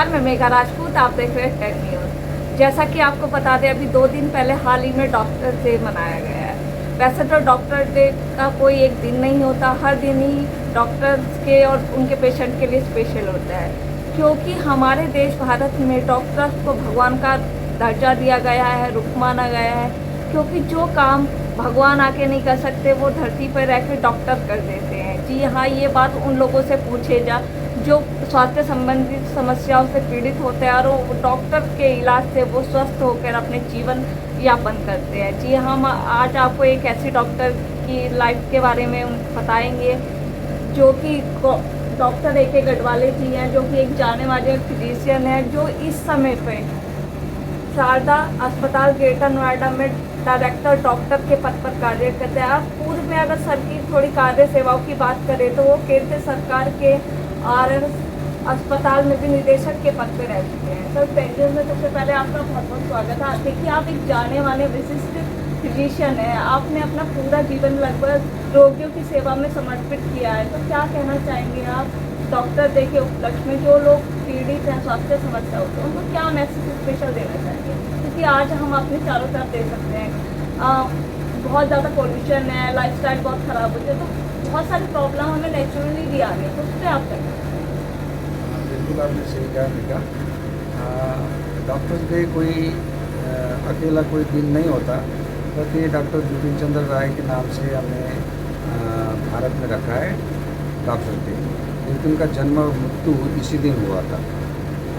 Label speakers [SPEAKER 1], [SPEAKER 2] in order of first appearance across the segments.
[SPEAKER 1] नमस्कार, मैं मेघा राजपूत, आप देख रहे हैं टेक न्यूज़। जैसा कि आपको बता दें, अभी 2 दिन पहले हाल ही में डॉक्टर डे मनाया गया है। वैसे तो डॉक्टर डे का कोई एक दिन नहीं होता, हर दिन ही डॉक्टर्स के और उनके पेशेंट के लिए स्पेशल होता है, क्योंकि हमारे देश भारत में डॉक्टर्स को भगवान का दर्जा दिया गया है, रुख माना गया है, क्योंकि जो काम भगवान आके नहीं कर सकते वो धरती पर रह के डॉक्टर कर देते हैं। जी हाँ, ये बात उन लोगों से पूछे जा जो स्वास्थ्य संबंधित समस्याओं से पीड़ित होते हैं और वो डॉक्टर के इलाज से वो स्वस्थ होकर अपने जीवन यापन करते हैं। जी हम आज आपको एक ऐसी डॉक्टर की लाइफ के बारे में बताएंगे जो कि डॉक्टर A.K. गढ़वाले जी हैं, जो कि एक जाने माने फिजिशियन है, जो इस समय पे शारदा अस्पताल ग्रेटर नोएडा में डायरेक्टर डॉक्टर के पद पर कार्य करते हैं। अब पूर्व में अगर सर की थोड़ी कार्य सेवाओं की बात करें तो वो केंद्र सरकार के RN अस्पताल में भी निदेशक के पद पर रह चुके हैं। सर पहले में सबसे पहले आपका बहुत बहुत स्वागत है। देखिए, आप एक जाने माने विशिष्ट फिजिशियन है, आपने अपना पूरा जीवन लगभग रोगियों की सेवा में समर्पित किया है, तो क्या कहना चाहेंगे आप डॉक्टर डे के उपलक्ष्य में जो लोग पीड़ित हैं स्वास्थ्य समस्या होती है उनको क्या मैसेज स्पेशल देना चाहेंगे? क्योंकि आज हम अपने चारों तरफ देख सकते हैं बहुत ज़्यादा पोल्यूशन है, लाइफस्टाइल बहुत ख़राब होती है, तो बहुत सारी प्रॉब्लम हमें नेचुरली भी आ रही है, तो उस पर आप क्या
[SPEAKER 2] बिल्कुल आपने सही कहा बेटा। डॉक्टर्स डे कोई अकेला कोई दिन नहीं होता, बल्कि डॉक्टर बिपिन चंद्र राय के नाम से हमने भारत में रखा है डॉक्टर डे, क्योंकि उनका जन्म और मृत्यु इसी दिन हुआ था।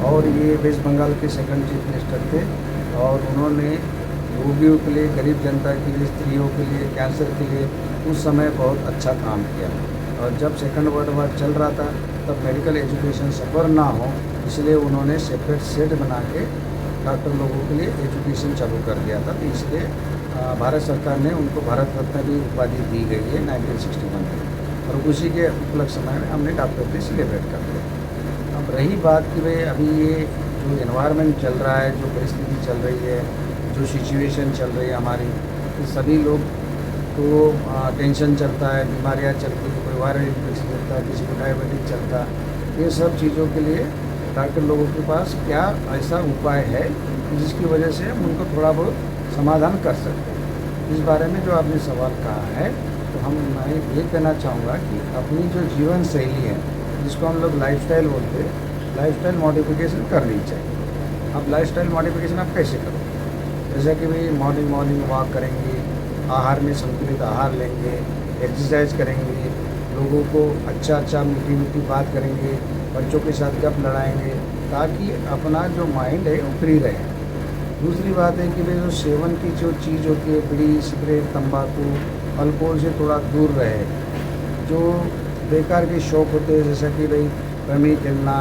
[SPEAKER 2] और ये वेस्ट बंगाल के सेकंड चीफ मिनिस्टर थे और उन्होंने रोगियों के लिए, गरीब जनता के लिए, स्त्रियों के लिए, कैंसर के लिए उस समय बहुत अच्छा काम किया। और जब सेकंड वर्ल्ड वॉर चल रहा था तब मेडिकल एजुकेशन सफ़र ना हो, इसलिए उन्होंने सेपरेट सेट बना के डॉक्टर लोगों के लिए एजुकेशन चालू कर दिया था। तो इसलिए भारत सरकार ने उनको भारत रत्न भी उपाधि दी गई है 1961 में, और उसी के उपलक्ष्य समय में हमने डॉक्टर डे सेलिब्रेट कर दिया। अब रही बात कि भाई अभी ये जो एनवायरनमेंट चल रहा है, जो परिस्थिति चल रही है, जो सिचुएशन चल रही है हमारी, तो सभी लोग को टेंशन चलता है, बीमारियां चलती है, कोई वायरल इन्फेक्शन चलता है, किसी को डायबिटीज चलता है। ये सब चीज़ों के लिए डॉक्टर लोगों के पास क्या ऐसा उपाय है जिसकी वजह से हम उनको थोड़ा बहुत समाधान कर सकते हैं। इस बारे में जो आपने सवाल कहा है, तो मैं ये कहना चाहूँगा कि अपनी जो जीवन शैली है, जिसको हम लोग लाइफस्टाइल बोलते हैं, लाइफस्टाइल मॉडिफिकेशन करनी चाहिए। अब लाइफस्टाइल मॉडिफिकेशन आप कैसे करोगे? जैसे कि भाई मॉर्निंग वॉक करेंगे, आहार में संतुलित आहार लेंगे, एक्सरसाइज करेंगे, लोगों को अच्छा मीठी बात करेंगे, बच्चों के साथ गप लड़ाएंगे, ताकि अपना जो माइंड है वो फ्री रहे। दूसरी बात है कि भाई जो सेवन की जो चीज़ होती है, बीड़ी, सिगरेट, तंबाकू, अल्कोहल से थोड़ा दूर रहे। जो बेकार के शौक़ होते हैं, जैसे कि भाई रमी खेलना,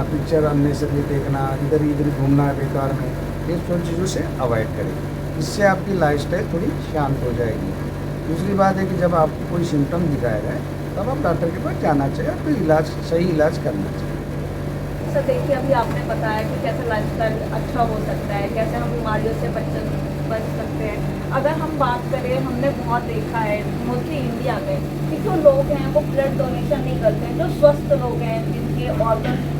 [SPEAKER 2] पिक्चर अननेसेसरी देखना, इधर इधर घूमना बेकार में, ये सब चीज़ों से अवॉइड करें। इससे आपकी लाइफस्टाइल थोड़ी शांत हो जाएगी। दूसरी बात है कि जब आपको कोई सिम्टम दिखाया जाए तब आप डॉक्टर के पास जाना चाहिए, आपको सही इलाज करना चाहिए।
[SPEAKER 1] सर देखिए, अभी आपने बताया कि कैसे लाइफस्टाइल अच्छा हो सकता है, कैसे हम बीमारियों से बच सकते हैं। अगर हम बात करें, हमने बहुत देखा है मोस्टली इंडिया में कि जो लोग हैं वो ब्लड डोनेशन नहीं करते हैं। जो स्वस्थ लोग हैं, जिनके ऑर्गन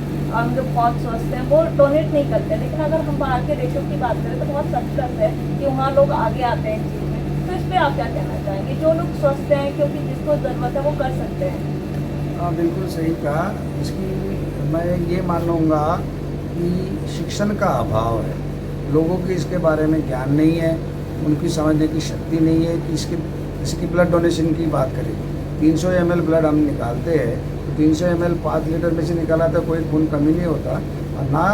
[SPEAKER 1] जो बहुत स्वस्थ हैं, वो डोनेट नहीं करते हैं। लेकिन अगर हम बाहर के देशों की बात करें तो बहुत सक्सेस है कि वहाँ लोग आगे आते हैं इस चीज़ में। तो इस पर आप क्या कहना चाहेंगे? जो लोग स्वस्थ हैं, क्योंकि जिसको ज़रूरत है वो कर सकते हैं।
[SPEAKER 2] हाँ, बिल्कुल सही कहा। इसकी मैं ये मानूँगा कि शिक्षण का अभाव है। लोगों की इसके बारे में ज्ञान नहीं है, उनकी समझने की शक्ति नहीं है कि इसकी ब्लड डोनेशन की बात करें। 300 ml ब्लड हम निकालते हैं, तो 300 ml 5 लीटर में से निकाला तो कोई खून कमी नहीं होता और ना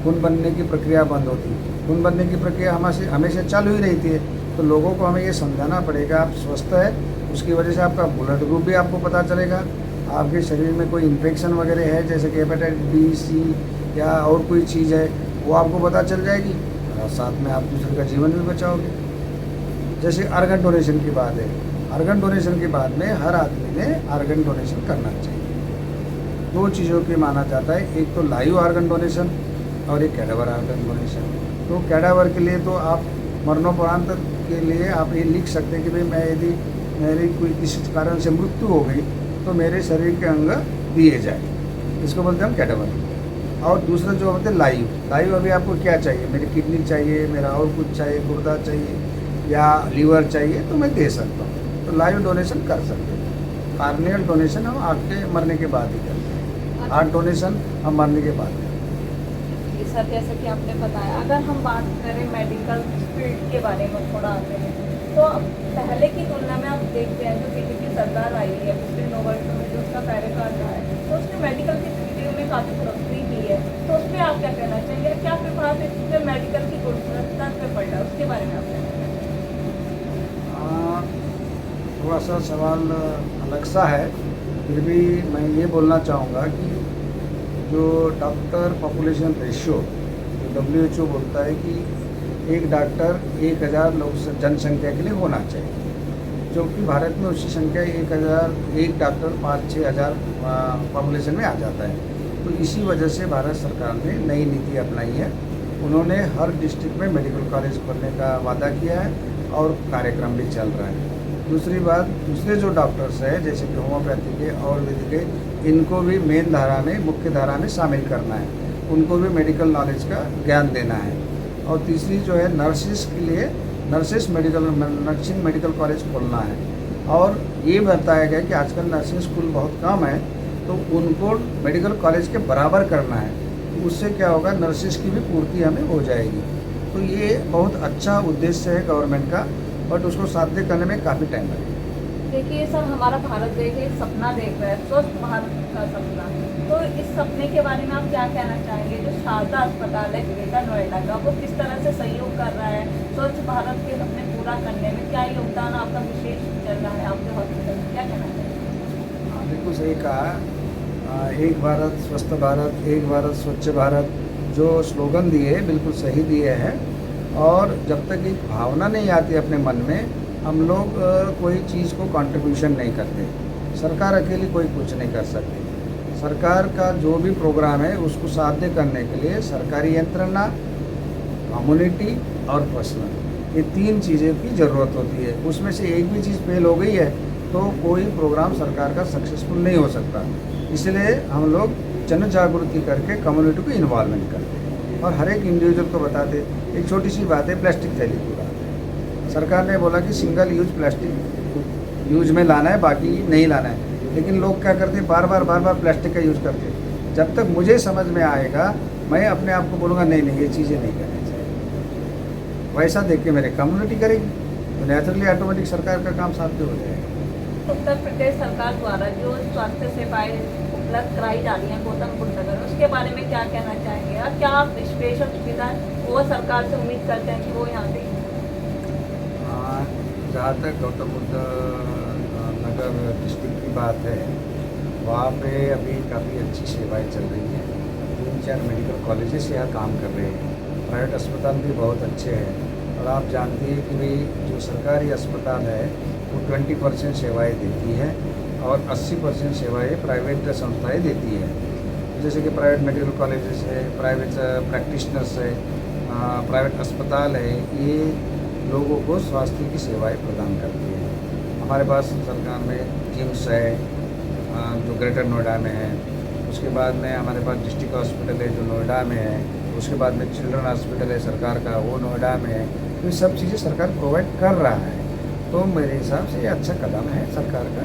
[SPEAKER 2] खून बनने की प्रक्रिया बंद होती। खून बनने की प्रक्रिया हमेशा चालू ही रहती है। तो लोगों को हमें ये समझाना पड़ेगा, आप स्वस्थ है, उसकी वजह से आपका ब्लड ग्रुप भी आपको पता चलेगा। आपके शरीर में कोई इन्फेक्शन वगैरह है, जैसे कि हेपेटाइटिस B, C या और कोई चीज़ है, वो आपको पता चल जाएगी और साथ में आप दूसरे का जीवन भी बचाओगे। जैसे आर्गन डोनेशन की बात है, आर्गन डोनेशन के बाद में हर आदमी ने आर्गन डोनेशन करना चाहिए। 2 चीज़ों की माना जाता है, एक तो लाइव आर्गन डोनेशन और एक कैडावर आर्गन डोनेशन। तो कैडावर के लिए तो आप मरणोपरांत के लिए आप ये लिख सकते हैं कि भाई यदि मेरी कोई किसी कारण से मृत्यु हो गई तो मेरे शरीर के अंग दिए जाए, इसको बोलते हैं हम कैडावर। और दूसरा जो होता है लाइव अभी आपको क्या चाहिए, मेरी किडनी चाहिए, मेरा और कुछ चाहिए, गुर्दा चाहिए या लीवर चाहिए तो मैं दे सकता हूँ। तो लाइव डोनेशन कर सकते हैं। कार्नियल डोनेशन हम आपके मरने के बाद ही करते हैं, हार्ट डोनेशन हम मरने के बाद करते हैं।
[SPEAKER 1] जी सर, जैसे कि आपने बताया, अगर हम बात करें मेडिकल फील्ड के बारे में थोड़ा आते हैं, तो अब पहले की तुलना में आप देखते हैं जो पीटी की सरकार आई है पिछले 9 वर्षों में, जो उसका कार्यकाल रहा है, तो उसने मेडिकल की फील्ड में काफ़ी तरक्की की है। तो उस पर आप क्या कहना चाहेंगे? क्या प्रभाव इससे मेडिकल की गुणवत्ता पे पड़ा, उसके बारे में आप क्या कहना
[SPEAKER 2] हाँ, थोड़ा सा सवाल अलग सा है, फिर भी मैं ये बोलना चाहूँगा कि जो डॉक्टर पॉपुलेशन रेशियो जो WHO बोलता है कि एक डॉक्टर 1000 लोग जनसंख्या के लिए होना चाहिए, जो कि भारत में उसकी संख्या 1 डॉक्टर 5-6 हज़ार पॉपुलेशन में आ जाता है। तो इसी वजह से भारत सरकार ने नई नीति अपनाई है। उन्होंने हर डिस्ट्रिक्ट में मेडिकल कॉलेज खोलने का वादा किया है और कार्यक्रम भी चल रहा है। दूसरी बात, दूसरे जो डॉक्टर्स हैं जैसे कि होम्योपैथी के आयुर्वेदिक के, इनको भी मेन धारा में, मुख्य धारा में शामिल करना है, उनको भी मेडिकल नॉलेज का ज्ञान देना है। और तीसरी जो है नर्सिस के लिए नर्सिंग मेडिकल कॉलेज खोलना है। और ये बताया गया कि आजकल नर्सिंग स्कूल बहुत कम है, तो उनको मेडिकल कॉलेज के बराबर करना है। तो उससे क्या होगा, नर्सिस की भी पूर्ति हमें हो जाएगी। तो ये बहुत अच्छा उद्देश्य है गवर्नमेंट का, बट उसको साध्य करने में काफ़ी टाइम लगेगा।
[SPEAKER 1] देखिए सर, हमारा भारत देश एक सपना देख रहा है, स्वस्थ भारत का सपना। तो इस सपने के बारे में आप क्या कहना चाहेंगे? जो शारदा अस्पताल है ग्रेटर नोएडा का, वो किस तरह से सहयोग कर रहा है स्वच्छ भारत के सपने पूरा करने में? क्या योगदान आपका विशेष चल रहा है आपके हॉस्पिटल में, क्या कहना चाहिए?
[SPEAKER 2] बिल्कुल सही कहा। एक भारत स्वस्थ भारत, एक भारत स्वच्छ भारत जो स्लोगन दिए बिल्कुल सही दिए हैं। और जब तक एक भावना नहीं आती अपने मन में, हम लोग कोई चीज़ को कंट्रीब्यूशन नहीं करते। सरकार अकेली कोई कुछ नहीं कर सकती। सरकार का जो भी प्रोग्राम है उसको साध्य करने के लिए सरकारी यंत्रणा, कम्युनिटी और पर्सनल, ये 3 चीज़ें की ज़रूरत होती है। उसमें से एक भी चीज़ फेल हो गई है तो कोई प्रोग्राम सरकार का सक्सेसफुल नहीं हो सकता। इसलिए हम लोग जन जागृति करके कम्युनिटी को इन्वॉल्वमेंट करते हैं और हर एक इंडिविजुअल को बताते। एक छोटी सी बात है, प्लास्टिक थैली की बात है। सरकार ने बोला कि सिंगल यूज प्लास्टिक यूज में लाना है, बाकी नहीं लाना है। लेकिन लोग क्या करते हैं, बार बार प्लास्टिक का यूज़ करते हैं। जब तक मुझे समझ में आएगा, मैं अपने आप को बोलूँगा नहीं ये चीज़ें नहीं करनी चाहिए। वैसा देख के मेरे कम्युनिटी करेगी तो नेचुरली ऑटोमेटिक सरकार का काम साध्य हो जाएगा।
[SPEAKER 1] उत्तर प्रदेश सरकार द्वारा जो स्वास्थ्य सेवाएं उपलब्ध कराई जा रही हैं गौतम बुद्ध नगर, उसके बारे में क्या कहना चाहेंगे? और क्या आप स्पेशल सुविधा वो सरकार से उम्मीद करते हैं कि वो यहाँ दें?
[SPEAKER 2] जहाँ तक गौतम बुद्ध नगर डिस्ट्रिक्ट की बात है, वहाँ पे अभी काफ़ी अच्छी सेवाएं चल रही हैं। 3-4 मेडिकल कॉलेजेस यहाँ काम कर रहे हैं। प्राइवेट अस्पताल भी बहुत अच्छे हैं। और आप जानती हैं कि भाई जो सरकारी अस्पताल है वो 20% सेवाएं देती है और 80% सेवाएं प्राइवेट संस्थाएं देती है। जैसे कि प्राइवेट मेडिकल कॉलेजेस है, प्राइवेट प्रैक्टिशनर्स है, प्राइवेट अस्पताल है, ये लोगों को स्वास्थ्य की सेवाएं प्रदान करती है। हमारे पास सरकार में जिम्स है जो ग्रेटर नोएडा में है, उसके बाद में हमारे पास डिस्ट्रिक्ट हॉस्पिटल है जो नोएडा में है, उसके बाद में चिल्ड्रन हॉस्पिटल है सरकार का, वो नोएडा में है। तो ये सब चीज़ें सरकार प्रोवाइड कर रहा है। तो मेरे हिसाब से ये अच्छा कदम है सरकार का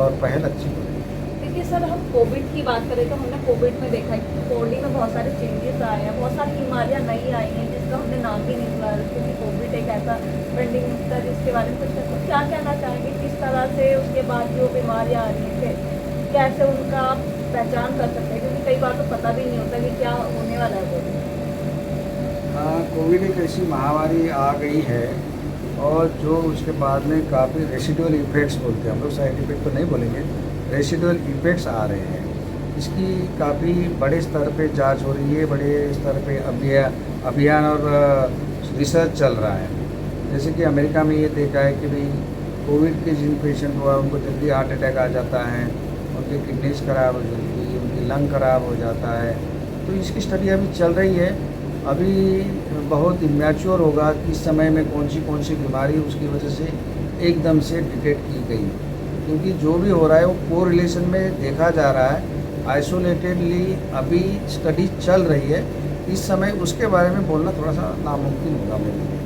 [SPEAKER 2] और पहल अच्छी हो रही है।
[SPEAKER 1] देखिए सर, हम कोविड की बात करें तो हमने कोविड में देखा है कि बॉडी में बहुत सारे चेंजेस आए हैं, बहुत सारी बीमारियां नई आई हैं जिसका हमने नाम भी नहीं सुना, क्योंकि कोविड एक ऐसा पेंडिंग था जिसके बारे में कुछ क्या कहना चाहेंगे? किस तरह से उसके बाद जो बीमारियां आ रही थे, कैसे उनका आप पहचान कर सकते हैं? क्योंकि कई बार तो पता भी नहीं होता कि क्या होने वाला है।
[SPEAKER 2] कोविड एक ऐसी महामारी आ गई है और जो उसके बाद में काफ़ी रेसिडुअल इफ़ेक्ट्स बोलते हैं हम लोग, साइड इफ़ेक्ट तो नहीं बोलेंगे, रेसिडुअल इफ़ेक्ट्स आ रहे हैं। इसकी काफ़ी बड़े स्तर पे जांच हो रही है, बड़े स्तर पे अभियान और रिसर्च चल रहा है। जैसे कि अमेरिका में ये देखा है कि भाई कोविड के जिन पेशेंट हुआ उनको जल्दी हार्ट अटैक आ जाता है, उनकी किडनीज खराब हो जाती है, उनकी लंग खराब हो जाता है। तो इसकी स्टडी अभी चल रही है। अभी बहुत इमैच्योर होगा कि इस समय में कौन सी बीमारी उसकी वजह से एकदम से डिटेक्ट की गई, क्योंकि जो भी हो रहा है वो कोरिलेशन में देखा जा रहा है। आइसोलेटेडली अभी स्टडी चल रही है, इस समय उसके बारे में बोलना थोड़ा सा नामुमकिन होगा मेरे लिए।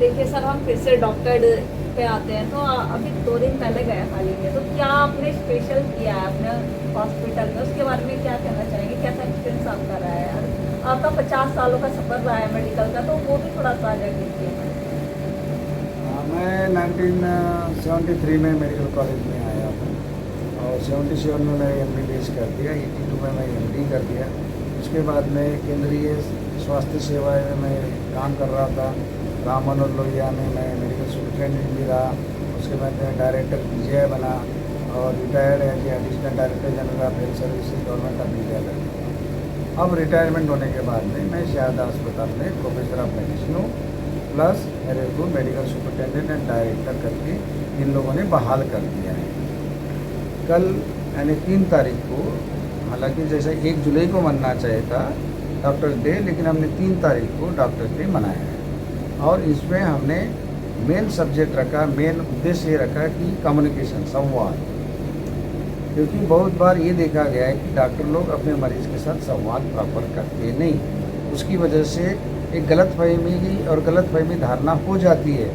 [SPEAKER 1] देखिए सर, हम फिर से डॉक्टर पे आते हैं तो अभी 2 दिन पहले गए हाल ही में, तो क्या आपने स्पेशल किया है अपने हॉस्पिटल में, उसके बारे में क्या कहना चाहेंगे? कैसा एक्सपीरियंस आपका रहा है? और आपका 50 सालों का सफ़र रहा है मेडिकल का, तो वो भी थोड़ा साझा कीजिए।
[SPEAKER 2] मैं 1973 में मेडिकल कॉलेज में आया हूँ और 77 में मैंने MBBS कर दिया, 82 में मैं MD कर दिया। उसके बाद में केंद्रीय स्वास्थ्य सेवाएं में मैं काम कर रहा था। राम मनोहर लोहिया में मैं मेडिकल सुपरिटेंडेंट भी रहा। उसके बाद मैं डायरेक्टर PGI बना और retired as additional director general of health services government of India कर दिया। अब रिटायरमेंट होने के बाद में मैं शारदा अस्पताल में प्रोफेसर ऑफ मेडिसिन हूँ, प्लस मेरे को मेडिकल सुपरिटेंडेंट एंड डायरेक्टर करके इन लोगों ने बहाल कर दिया है। कल यानी 3 तारीख को, हालांकि जैसे 1 जुलाई को मनना चाहिए था डॉक्टर्स डे, लेकिन हमने 3 तारीख को डॉक्टर्स डे मनाया है। और इसमें हमने मेन सब्जेक्ट रखा, मेन उद्देश्य ये रखा कि कम्युनिकेशन, संवाद। क्योंकि बहुत बार ये देखा गया है कि डॉक्टर लोग अपने मरीज़ के साथ संवाद प्रॉपर करते नहीं, उसकी वजह से एक गलतफहमी और गलतफहमी धारणा हो जाती है।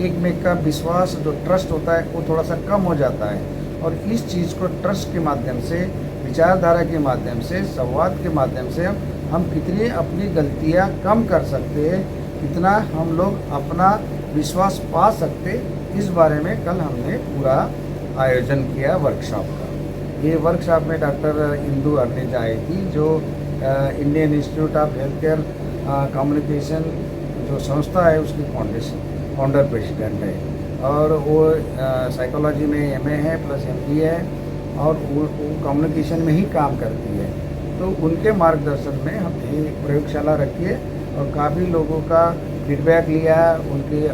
[SPEAKER 2] एक में का विश्वास, जो ट्रस्ट होता है, वो थोड़ा सा कम हो जाता है। और इस चीज़ को ट्रस्ट के माध्यम से, विचारधारा के माध्यम से, संवाद के माध्यम से हम कितनी अपनी गलतियाँ कम कर सकते हैं, कितना हम लोग अपना विश्वास पा सकते, इस बारे में कल हमने पूरा आयोजन किया वर्कशॉप का। ये वर्कशॉप में डॉक्टर इंदु अर्निज आई थी, जो Indian institute of health care communication जो संस्था है उसकी फाउंडर प्रेसिडेंट है। और वो साइकोलॉजी में MA है प्लस MD है और वो कम्युनिकेशन में ही काम करती है। तो उनके मार्गदर्शन में हमने एक प्रयोगशाला रखी है और काफ़ी लोगों का फीडबैक लिया, उनके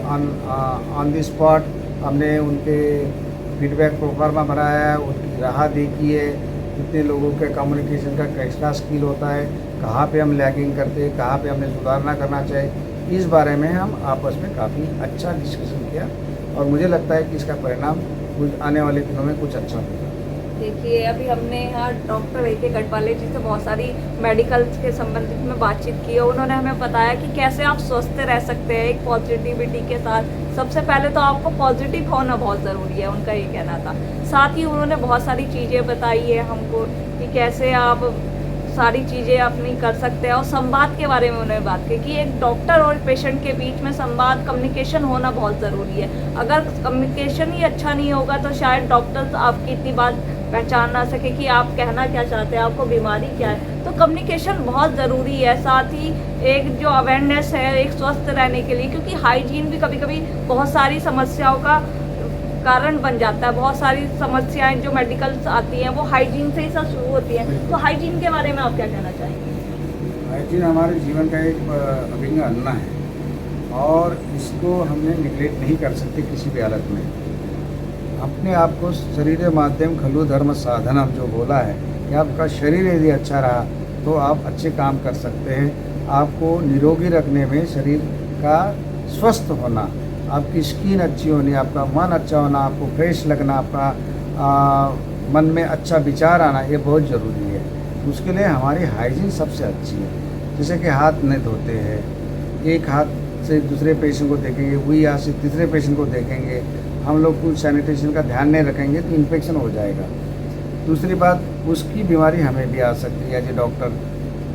[SPEAKER 2] ऑन द स्पॉट हमने उनके फीडबैक प्रोफार्मा बनाया, उनकी राह देखी है, कितने लोगों के कम्युनिकेशन का कैसा स्किल होता है, कहाँ पे हम लैगिंग करते हैं, कहाँ पे हमें सुधारना करना चाहिए। इस बारे में हम आपस में काफ़ी अच्छा डिस्कशन किया और मुझे लगता है कि इसका परिणाम कुछ आने वाले दिनों में कुछ अच्छा होगा।
[SPEAKER 1] देखिए, अभी हमने यहाँ डॉक्टर AK गढ़पाले जी से बहुत सारी मेडिकल के संबंधित में बातचीत की और उन्होंने हमें बताया कि कैसे आप स्वस्थ रह सकते हैं एक पॉजिटिविटी के साथ। सबसे पहले तो आपको पॉजिटिव होना बहुत ज़रूरी है, उनका ये कहना था। साथ ही उन्होंने बहुत सारी चीज़ें बताई है हमको कि कैसे आप सारी चीज़ें अपनी कर सकते हैं। और संवाद के बारे में उन्होंने बात की कि एक डॉक्टर और पेशेंट के बीच में संवाद, कम्युनिकेशन होना बहुत ज़रूरी है। अगर कम्युनिकेशन ही अच्छा नहीं होगा तो शायद डॉक्टर आपकी इतनी बात पहचान ना सके कि आप कहना क्या चाहते हैं, आपको बीमारी क्या है। तो कम्युनिकेशन बहुत ज़रूरी है। साथ ही एक जो अवेयरनेस है एक स्वस्थ रहने के लिए, क्योंकि हाइजीन भी कभी कभी बहुत सारी समस्याओं का कारण बन जाता है। बहुत सारी समस्याएं जो मेडिकल आती हैं वो हाइजीन से ही सब शुरू होती हैं। तो हाइजीन के बारे में आप क्या कहना चाहेंगे?
[SPEAKER 2] हाइजीन हमारे जीवन का एक अभिन्न अंग है और इसको हमने निगलेक्ट नहीं कर सकते किसी भी हालत में। अपने आप को शरीर माध्यम खलु धर्म साधनम जो बोला है कि आपका शरीर यदि अच्छा रहा तो आप अच्छे काम कर सकते हैं। आपको निरोगी रखने में शरीर का स्वस्थ होना, आपकी स्किन अच्छी होनी, आपका मन अच्छा होना, आपको फ्रेश लगना, आपका मन में अच्छा विचार आना, ये बहुत ज़रूरी है। उसके लिए हमारी हाइजीन सबसे अच्छी है। जैसे कि हाथ नहीं धोते हैं, एक हाथ से दूसरे पेशेंट को देखेंगे, वही हाथ से तीसरे पेशेंट को देखेंगे, हम लोग कुछ सैनिटेशन का ध्यान नहीं रखेंगे तो इन्फेक्शन हो जाएगा। दूसरी बात, उसकी बीमारी हमें भी आ सकती है एज ए डॉक्टर।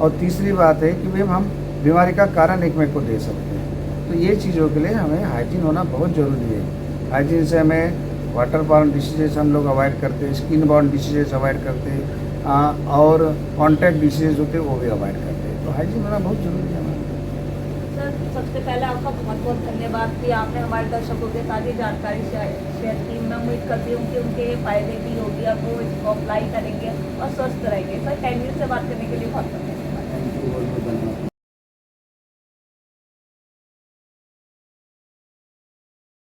[SPEAKER 2] और तीसरी बात है कि हम बीमारी का कारण एक में को दे सकते हैं। तो ये चीज़ों के लिए हमें हाइजीन होना बहुत ज़रूरी है। हाइजीन से हमें वाटर बॉर्न डिसीजेज हम लोग अवॉइड करते हैं, स्किन बॉर्न डिसीजेज अवॉइड करते हैं और कॉन्टैक्ट डिसीजेज होते हैं वो भी अवॉइड करते हैं। तो हाइजीन होना बहुत ज़रूरी है हमारा।
[SPEAKER 1] सर, सबसे पहले आपका बहुत बहुत धन्यवाद कि आपने हमारे दर्शकों के साथ ही जानकारी शेयर की। मैं उम्मीद करती हूँ कि उनके फ़ायदे भी होगी और वो इसको अप्लाई करेंगे और स्वस्थ रहेंगे। सर, टाइम से बात करने के लिए बहुत धन्यवाद।
[SPEAKER 2] थैंक यू, बहुत बहुत धन्यवाद।